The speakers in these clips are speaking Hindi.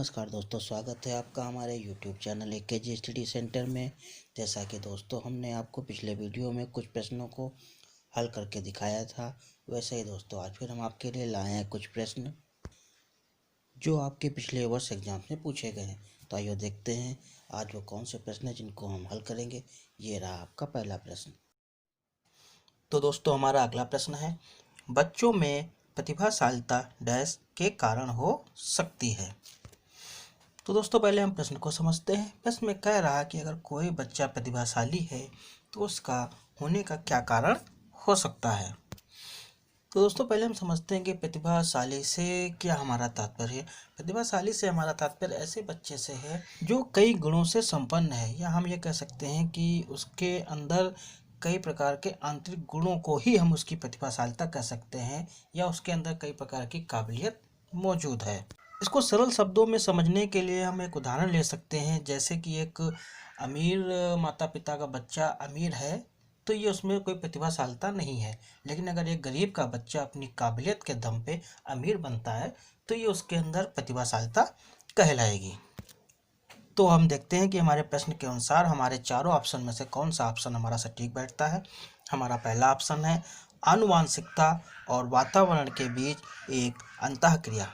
नमस्कार दोस्तों, स्वागत है आपका हमारे YouTube channel AKG study centre में। जैसा कि दोस्तों हमने आपको पिछले वीडियो में कुछ प्रश्नों को हल करके दिखाया था, वैसे ही दोस्तों आज फिर हम आपके लिए लाए हैं कुछ प्रश्न जो आपके पिछले वर्ष एग्जाम में पूछे गए हैं। तो आइए देखते हैं आज वो कौन से प्रश्न हैं जिनको हम हल करेंगे। ये रहा आपका पहला प्रश्न। तो दोस्तों हमारा अगला प्रश्न है, बच्चों में प्रतिभाशालिता डैश के कारण हो सकती है। तो दोस्तों पहले हम प्रश्न को समझते हैं। प्रश्न में कह रहा है कि अगर कोई बच्चा प्रतिभाशाली है तो उसका होने का क्या कारण हो सकता है। तो दोस्तों पहले हम समझते हैं कि प्रतिभाशाली से क्या हमारा तात्पर्य है। प्रतिभाशाली से हमारा तात्पर्य ऐसे बच्चे से है जो कई गुणों से संपन्न है, या हम ये कह सकते हैं कि उसके अंदर कई प्रकार के आंतरिक गुणों को ही हम उसकी प्रतिभाशालिता कह सकते हैं, या उसके अंदर कई प्रकार की काबिलियत मौजूद है। इसको सरल शब्दों में समझने के लिए हम एक उदाहरण ले सकते हैं, जैसे कि एक अमीर माता पिता का बच्चा अमीर है तो ये उसमें कोई प्रतिभाशालिता नहीं है, लेकिन अगर एक गरीब का बच्चा अपनी काबिलियत के दम पे अमीर बनता है तो ये उसके अंदर प्रतिभाशालिता कहलाएगी। तो हम देखते हैं कि हमारे प्रश्न के अनुसार हमारे चारों ऑप्शन में से कौन सा ऑप्शन हमारा सटीक बैठता है। हमारा पहला ऑप्शन है, आनुवांशिकता और वातावरण के बीच एक अंतःक्रिया।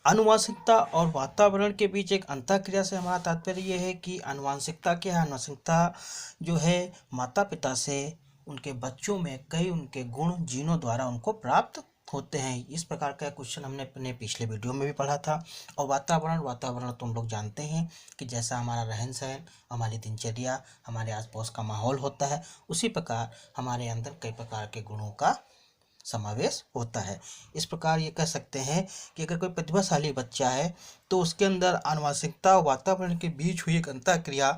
आनुवांशिकता और वातावरण के बीच एक अंतःक्रिया से हमारा तात्पर्य यह है कि आनुवांशिकता क्या है। आनुवांशिकता जो है माता पिता से उनके बच्चों में कई उनके गुण जीनों द्वारा उनको प्राप्त होते हैं। इस प्रकार का क्वेश्चन हमने अपने पिछले वीडियो में भी पढ़ा था। और वातावरण तो हम लोग जानते हैं कि जैसा हमारा रहन सहन, हमारी दिनचर्या, हमारे आसपास का माहौल होता है, उसी प्रकार हमारे अंदर कई प्रकार के गुणों का समावेश होता है। इस प्रकार ये कह सकते हैं कि अगर कोई प्रतिभाशाली बच्चा है तो उसके अंदर आनुवांशिकता और वातावरण के बीच हुई एक अंतःक्रिया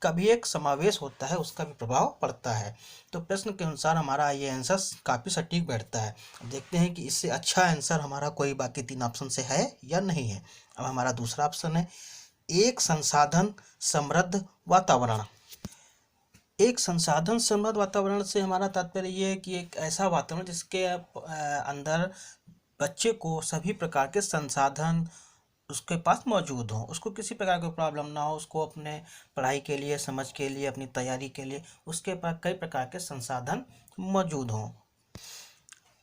का भी एक समावेश होता है, उसका भी प्रभाव पड़ता है। तो प्रश्न के अनुसार हमारा ये आंसर काफ़ी सटीक बैठता है। अब देखते हैं कि इससे अच्छा आंसर हमारा कोई बाकी तीन ऑप्शन से है या नहीं है। अब हमारा दूसरा ऑप्शन है, एक संसाधन समृद्ध वातावरण। एक संसाधन समृद्ध वातावरण से हमारा तात्पर्य ये है कि एक ऐसा वातावरण जिसके अंदर बच्चे को सभी प्रकार के संसाधन उसके पास मौजूद हों, उसको किसी प्रकार की प्रॉब्लम ना हो, उसको अपने पढ़ाई के लिए, समझ के लिए, अपनी तैयारी के लिए उसके पास कई प्रकार के संसाधन मौजूद हों।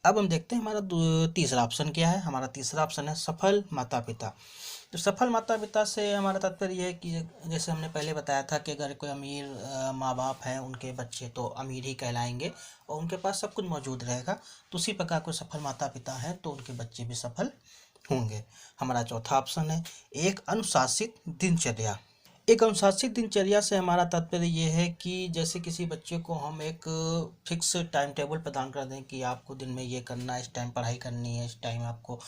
अब हम देखते हैं हमारा तीसरा ऑप्शन क्या है। हमारा तीसरा ऑप्शन है, सफल माता पिता। तो सफल माता पिता से हमारा तात्पर्य यह है कि जैसे हमने पहले बताया था कि अगर कोई अमीर माँ बाप हैं, उनके बच्चे तो अमीर ही कहलाएंगे और उनके पास सब कुछ मौजूद रहेगा। तो उसी प्रकार कोई सफल माता पिता हैं तो उनके बच्चे भी सफल होंगे। हमारा चौथा ऑप्शन है, एक अनुशासित दिनचर्या। एक अनुशासित दिनचर्या से हमारा तात्पर्य ये है कि जैसे किसी बच्चे को हम एक फिक्स टाइम टेबल प्रदान कर दें कि आपको दिन में ये करना है, इस टाइम पढ़ाई करनी है, इस टाइम आपको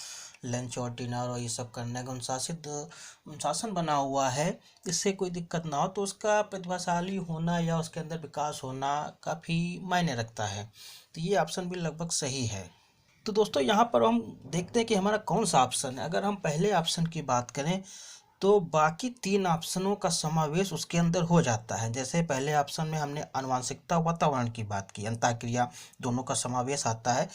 लंच और डिनर और ये सब करना है। अनुशासन बना हुआ है, इससे कोई दिक्कत ना हो, तो उसका प्रतिभाशाली होना या उसके अंदर विकास होना काफ़ी मायने रखता है। तो ये ऑप्शन भी लगभग सही है। तो दोस्तों यहाँ पर हम देखते हैं कि हमारा कौन सा ऑप्शन है। अगर हम पहले ऑप्शन की बात करें तो बाकी तीन ऑप्शनों का समावेश उसके अंदर हो जाता है। जैसे पहले ऑप्शन में हमने आनुवांशिकता वातावरण की बात की, अंतःक्रिया दोनों का समावेश आता है,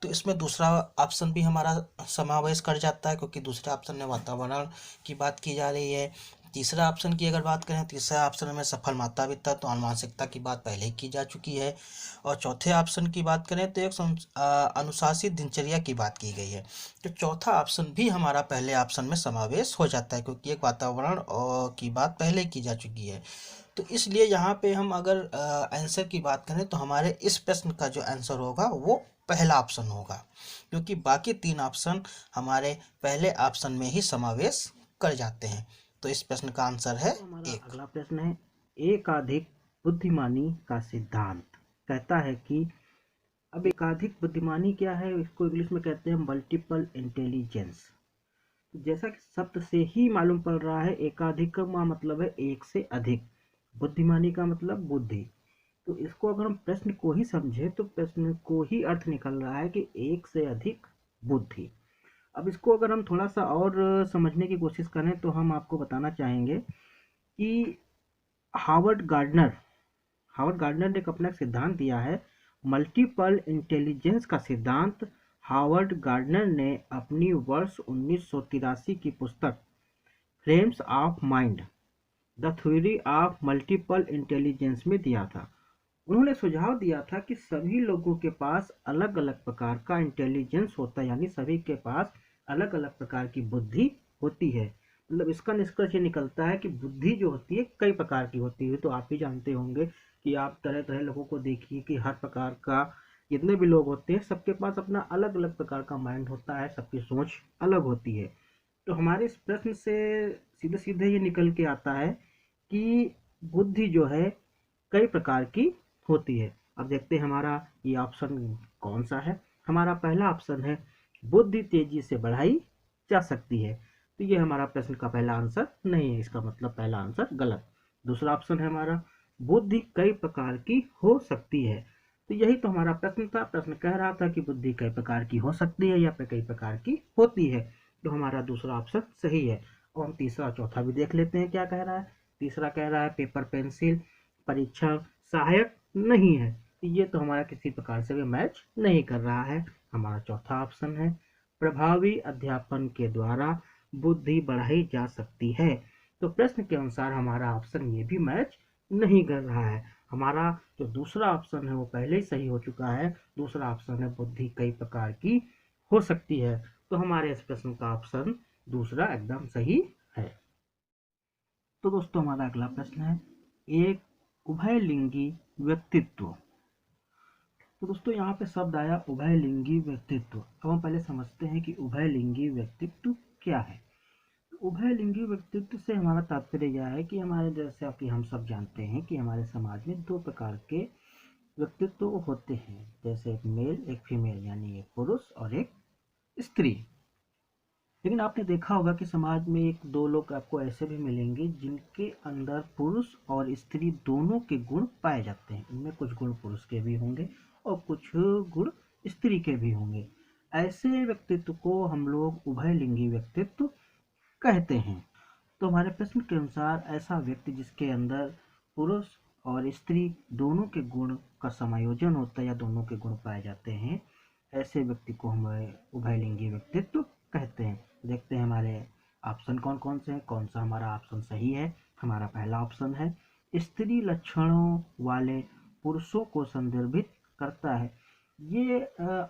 तो इसमें दूसरा ऑप्शन भी हमारा समावेश कर जाता है, क्योंकि दूसरे ऑप्शन में वातावरण की बात की जा रही है। तीसरा ऑप्शन की अगर बात करें, तीसरा ऑप्शन में सफल माता पिता, तो आनुवांशिकता की बात पहले ही की जा चुकी है। और चौथे ऑप्शन की बात करें तो एक अनुशासित दिनचर्या की बात की गई है। तो चौथा ऑप्शन भी हमारा पहले ऑप्शन में समावेश हो जाता है, क्योंकि एक वातावरण और की बात पहले की जा चुकी है। तो इसलिए यहाँ पे हम अगर आंसर की बात करें तो हमारे इस प्रश्न का जो आंसर होगा वो पहला ऑप्शन होगा, क्योंकि बाकी तीन ऑप्शन हमारे पहले ऑप्शन में ही समावेश कर जाते हैं। तो इस प्रश्न का आंसर है एक। अगला प्रश्न है, एकाधिक बुद्धिमानी का सिद्धांत कहता है कि, अब एकाधिक बुद्धिमानी क्या है, इसको इंग्लिश में कहते हैं मल्टीपल इंटेलिजेंस। जैसा कि शब्द से ही मालूम पड़ रहा है, एकाधिक का मतलब है एक से अधिक, बुद्धिमानी का मतलब बुद्धि। तो इसको अगर हम प्रश्न को ही समझे तो प्रश्न को ही अर्थ निकल रहा है कि एक से अधिक बुद्धि। अब इसको अगर हम थोड़ा सा और समझने की कोशिश करें तो हम आपको बताना चाहेंगे कि हावर्ड गार्डनर ने एक अपना सिद्धांत दिया है, मल्टीपल इंटेलिजेंस का सिद्धांत। हावर्ड गार्डनर ने अपनी वर्ष 1983 की पुस्तक frames of mind the theory of multiple intelligence में दिया था। उन्होंने सुझाव दिया था कि सभी लोगों के पास अलग अलग प्रकार का इंटेलिजेंस होता है, यानी सभी के पास अलग अलग प्रकार की बुद्धि होती है। मतलब इसका निष्कर्ष ये निकलता है कि बुद्धि जो होती है कई प्रकार की होती है। तो आप ही जानते होंगे कि आप तरह तरह लोगों को देखिए कि हर प्रकार का जितने भी लोग होते हैं सबके पास अपना अलग अलग प्रकार का माइंड होता है, सबकी सोच अलग होती है। तो हमारे इस प्रश्न से सीधे सीधे ये निकल के आता है कि बुद्धि जो है कई प्रकार की होती है। अब देखते हैं हमारा ये ऑप्शन कौन सा है। हमारा पहला ऑप्शन है बुद्धि तेजी से बढ़ाई जा सकती है। तो ये हमारा प्रश्न का पहला आंसर नहीं है, इसका मतलब पहला आंसर गलत। दूसरा ऑप्शन है हमारा बुद्धि कई प्रकार की हो सकती है। तो यही तो हमारा प्रश्न था। प्रश्न कह रहा था कि बुद्धि कई प्रकार की हो सकती है या फिर कई प्रकार की होती है। तो हमारा दूसरा ऑप्शन सही है। और हम तीसरा चौथा भी देख लेते हैं क्या कह रहा है। तीसरा कह रहा है पेपर पेंसिल परीक्षा सहायक नहीं है। ये तो हमारा किसी प्रकार से भी मैच नहीं कर रहा है। हमारा चौथा ऑप्शन है प्रभावी अध्यापन के द्वारा बुद्धि बढ़ाई जा सकती है। तो प्रश्न के अनुसार हमारा ऑप्शन ये भी मैच नहीं कर रहा है। हमारा जो दूसरा ऑप्शन है वो पहले ही सही हो चुका है। दूसरा ऑप्शन है बुद्धि कई प्रकार की हो सकती है। तो हमारे इस प्रश्न का ऑप्शन दूसरा एकदम सही है। तो दोस्तों हमारा अगला प्रश्न है एक उभयलिंगी व्यक्तित्व। तो दोस्तों यहाँ पे शब्द आया उभयलिंगी व्यक्तित्व। अब हम पहले समझते हैं कि उभयलिंगी व्यक्तित्व क्या है। उभयलिंगी व्यक्तित्व से हमारा तात्पर्य यह है कि हमारे जैसे कि हम सब जानते हैं कि हमारे समाज में दो प्रकार के व्यक्तित्व होते हैं, जैसे एक मेल एक फीमेल, यानी एक पुरुष और एक स्त्री। लेकिन आपने देखा होगा कि समाज में एक दो लोग आपको ऐसे भी मिलेंगे जिनके अंदर पुरुष और स्त्री दोनों के गुण पाए जाते हैं। इनमें कुछ गुण पुरुष के भी होंगे और कुछ गुण स्त्री के भी होंगे। ऐसे व्यक्तित्व को हम लोग उभयलिंगी व्यक्तित्व कहते हैं। तो हमारे प्रश्न के अनुसार ऐसा व्यक्ति जिसके अंदर पुरुष और स्त्री दोनों के गुण का समायोजन होता है या दोनों के गुण पाए जाते हैं, ऐसे व्यक्ति को हम उभयलिंगी व्यक्तित्व कहते हैं। देखते हैं हमारे ऑप्शन कौन कौन से हैं, कौन सा हमारा ऑप्शन सही है। हमारा पहला ऑप्शन है स्त्री लक्षणों वाले पुरुषों को संदर्भित करता है। ये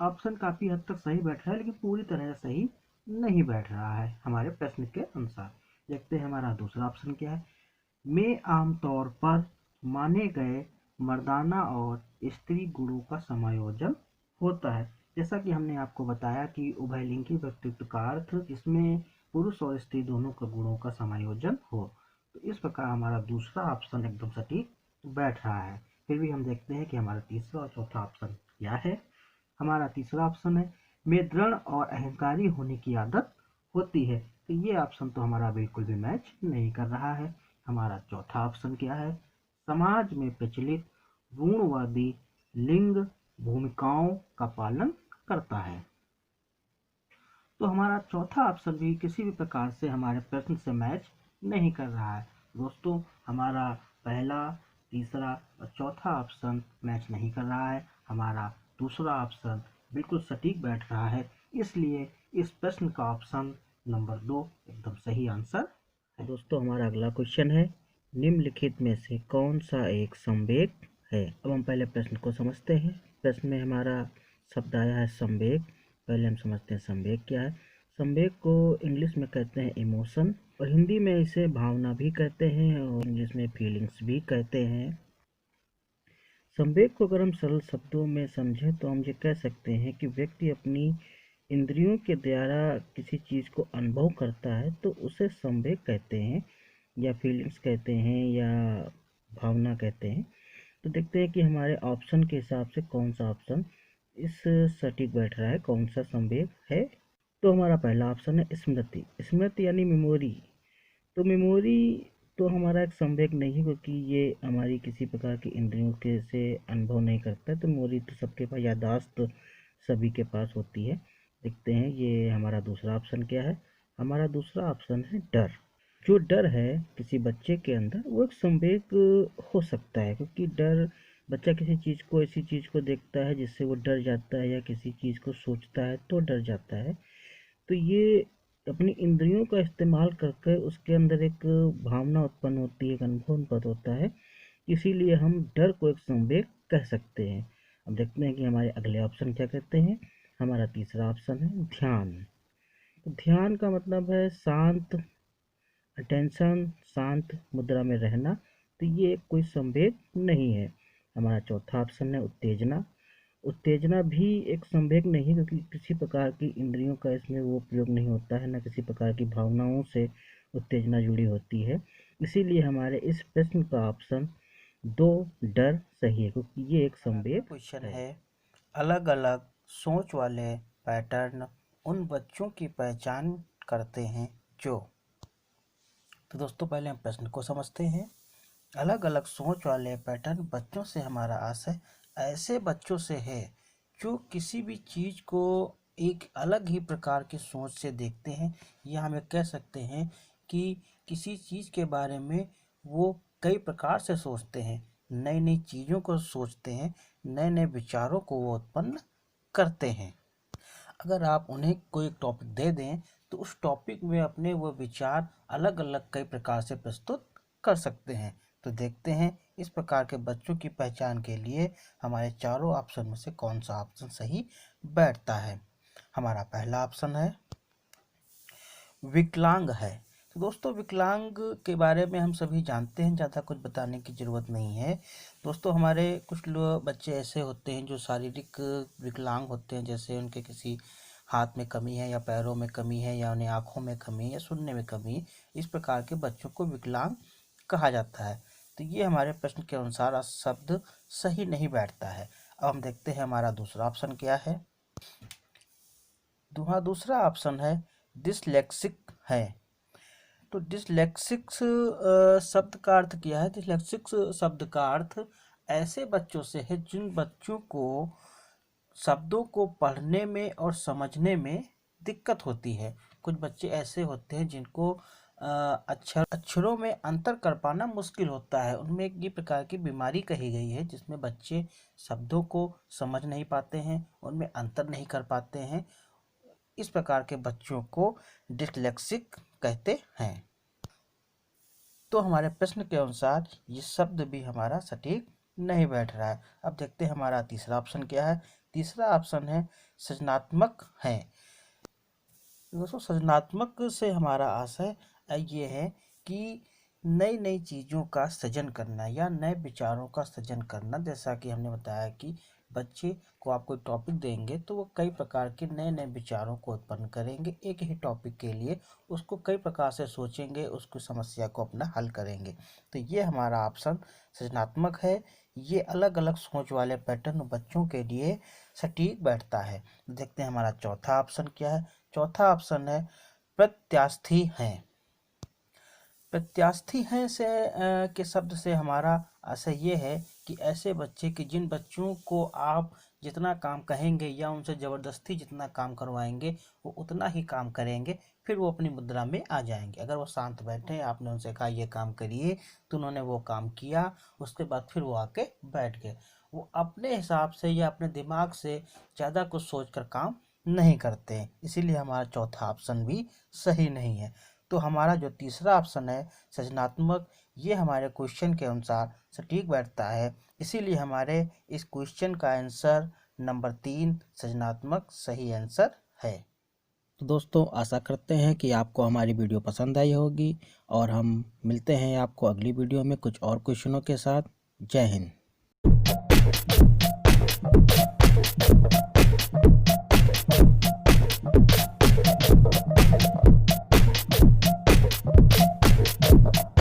ऑप्शन काफ़ी हद तक सही बैठ रहा है, लेकिन पूरी तरह से सही नहीं बैठ रहा है हमारे प्रश्न के अनुसार। देखते हैं हमारा दूसरा ऑप्शन क्या है। में आमतौर पर माने गए मर्दाना और स्त्री गुणों का समायोजन होता है। जैसा कि हमने आपको बताया कि उभयलिंगी व्यक्तित्व का अर्थ जिसमें पुरुष और स्त्री दोनों के गुणों का समायोजन हो। तो इस प्रकार हमारा दूसरा ऑप्शन एकदम सटीक बैठ रहा है। फिर भी हम देखते हैं कि हमारा तीसरा और चौथा ऑप्शन क्या है। हमारा तीसरा ऑप्शन है में दृढ़ और अहंकारी होने की आदत होती है। तो ये ऑप्शन तो हमारा बिल्कुल भी मैच नहीं कर रहा है। हमारा चौथा ऑप्शन क्या है, समाज में प्रचलित रूढ़वादी लिंग भूमिकाओं का पालन करता है। तो हमारा चौथा ऑप्शन भी किसी भी प्रकार से हमारे प्रश्न से मैच नहीं कर रहा है। दोस्तों हमारा पहला तीसरा और चौथा ऑप्शन मैच नहीं कर रहा है। हमारा दूसरा ऑप्शन बिल्कुल सटीक बैठ रहा है, इसलिए इस प्रश्न का ऑप्शन नंबर 2 एकदम सही आंसर है। दोस्तों हमारा अगला क्वेश्चन है निम्नलिखित में से कौन सा एक संवेग है। अब हम पहले प्रश्न को समझते हैं। प्रश्न में हमारा शब्द आया है संवेग। पहले हम समझते हैं संवेग क्या है। संवेग को इंग्लिश में कहते हैं इमोशन, और हिंदी में इसे भावना भी कहते हैं और इंग्लिश में फीलिंग्स भी कहते हैं। संवेग को अगर हम सरल शब्दों में समझें तो हम ये कह सकते हैं कि व्यक्ति अपनी इंद्रियों के द्वारा किसी चीज़ को अनुभव करता है तो उसे संवेग कहते हैं या फीलिंग्स कहते हैं या भावना कहते हैं। तो देखते हैं कि हमारे ऑप्शन के हिसाब से कौन सा ऑप्शन इस सटीक बैठ रहा है, कौन सा संवेग है। तो हमारा पहला ऑप्शन है स्मृति। स्मृति यानी मेमोरी। तो मेमोरी तो हमारा एक संवेग नहीं है, क्योंकि ये हमारी किसी प्रकार की इंद्रियों के से अनुभव नहीं करता है। तो मेमोरी तो सबके पास, याददाश्त तो सभी के पास होती है। देखते हैं ये हमारा दूसरा ऑप्शन क्या है। हमारा दूसरा ऑप्शन है डर। जो डर है किसी बच्चे के अंदर वो एक संवेग हो सकता है, क्योंकि डर, बच्चा किसी चीज़ को, ऐसी चीज़ को देखता है जिससे वो डर जाता है या किसी चीज़ को सोचता है तो डर जाता है। तो ये अपनी इंद्रियों का इस्तेमाल करके उसके अंदर एक भावना उत्पन्न होती है, एक अनुभव उत्पन्न होता है, इसीलिए हम डर को एक संवेग कह सकते हैं। अब देखते हैं कि हमारे अगले ऑप्शन क्या कहते हैं। हमारा तीसरा ऑप्शन है ध्यान। तो ध्यान का मतलब है शांत अटेंशन, शांत मुद्रा में रहना, तो ये कोई संवेग नहीं है। हमारा चौथा ऑप्शन है उत्तेजना। उत्तेजना भी एक संवेग नहीं, क्योंकि किसी प्रकार की इंद्रियों का इसमें वो प्रयोग नहीं होता है, न किसी प्रकार की भावनाओं से उत्तेजना जुड़ी होती है। इसीलिए हमारे इस प्रश्न का ऑप्शन 2 डर सही है, क्योंकि ये एक संवेग क्वेश्चन है। है, अलग अलग सोच वाले पैटर्न उन बच्चों की पहचान करते हैं जो। तो दोस्तों पहले हम प्रश्न को समझते हैं। अलग अलग सोच वाले पैटर्न बच्चों से हमारा आशय ऐसे बच्चों से है जो किसी भी चीज़ को एक अलग ही प्रकार की सोच से देखते हैं, या हमें कह सकते हैं कि किसी चीज़ के बारे में वो कई प्रकार से सोचते हैं, नई नई चीज़ों को सोचते हैं, नए नए विचारों को वो उत्पन्न करते हैं। अगर आप उन्हें कोई टॉपिक दे दें तो उस टॉपिक में अपने वो विचार अलग अलग कई प्रकार से प्रस्तुत कर सकते हैं। तो देखते हैं इस प्रकार के बच्चों की पहचान के लिए हमारे चारों ऑप्शन में से कौन सा ऑप्शन सही बैठता है। हमारा पहला ऑप्शन है विकलांग है। तो दोस्तों विकलांग के बारे में हम सभी जानते हैं, ज़्यादा कुछ बताने की ज़रूरत नहीं है। दोस्तों हमारे कुछ लोग बच्चे ऐसे होते हैं जो शारीरिक विकलांग होते हैं, जैसे उनके किसी हाथ में कमी है या पैरों में कमी है या उन्हें आँखों में कमी है या सुनने में कमी है, इस प्रकार के बच्चों को विकलांग कहा जाता है। तो ये हमारे प्रश्न के अनुसार शब्द सही नहीं बैठता है। अब हम देखते हैं हमारा दूसरा ऑप्शन क्या है। दूसरा ऑप्शन है डिसलेक्सिक है। तो डिसलेक्सिक शब्द का अर्थ क्या है। डिसलेक्सिक शब्द का अर्थ ऐसे बच्चों से है जिन बच्चों को शब्दों को पढ़ने में और समझने में दिक्कत होती है। कुछ बच्चे ऐसे होते हैं जिनको अक्षरों में अंतर कर पाना मुश्किल होता है। उनमें एक ये प्रकार की बीमारी कही गई है जिसमें बच्चे शब्दों को समझ नहीं पाते हैं, उनमें अंतर नहीं कर पाते हैं। इस प्रकार के बच्चों को डिसलेक्सिक कहते हैं। तो हमारे प्रश्न के अनुसार ये शब्द भी हमारा सटीक नहीं बैठ रहा है। अब देखते हैं हमारा तीसरा ऑप्शन क्या है। तीसरा ऑप्शन है सृजनात्मक है। दोस्तों सृजनात्मक से हमारा आशय ये है कि नई नई चीज़ों का सृजन करना या नए विचारों का सृजन करना। जैसा कि हमने बताया कि बच्चे को आप कोई टॉपिक देंगे तो वो कई प्रकार के नए नए विचारों को उत्पन्न करेंगे। एक ही टॉपिक के लिए उसको कई प्रकार से सोचेंगे, उसको समस्या को अपना हल करेंगे। तो ये हमारा ऑप्शन सृजनात्मक है। ये अलग अलग सोच वाले पैटर्न बच्चों के लिए सटीक बैठता है। देखते हैं हमारा चौथा ऑप्शन क्या है। चौथा ऑप्शन है प्रत्यास्थी हैं। प्रत्यास्थी हैं से के शब्द से हमारा आशय ये है कि ऐसे बच्चे कि जिन बच्चों को आप जितना काम कहेंगे या उनसे ज़बरदस्ती जितना काम करवाएंगे वो उतना ही काम करेंगे, फिर वो अपनी मुद्रा में आ जाएंगे। अगर वो शांत बैठे, आपने उनसे कहा ये काम करिए तो उन्होंने वो काम किया, उसके बाद फिर वो आके बैठ गए। वो अपने हिसाब से या अपने दिमाग से ज़्यादा कुछ सोच कर काम नहीं करते हैं, इसीलिए हमारा चौथा ऑप्शन भी सही नहीं है। तो हमारा जो तीसरा ऑप्शन है सृजनात्मक, ये हमारे क्वेश्चन के अनुसार सटीक बैठता है, इसीलिए हमारे इस क्वेश्चन का आंसर नंबर 3 सृजनात्मक सही आंसर है। तो दोस्तों आशा करते हैं कि आपको हमारी वीडियो पसंद आई होगी और हम मिलते हैं आपको अगली वीडियो में कुछ और क्वेश्चनों के साथ। जय हिंद।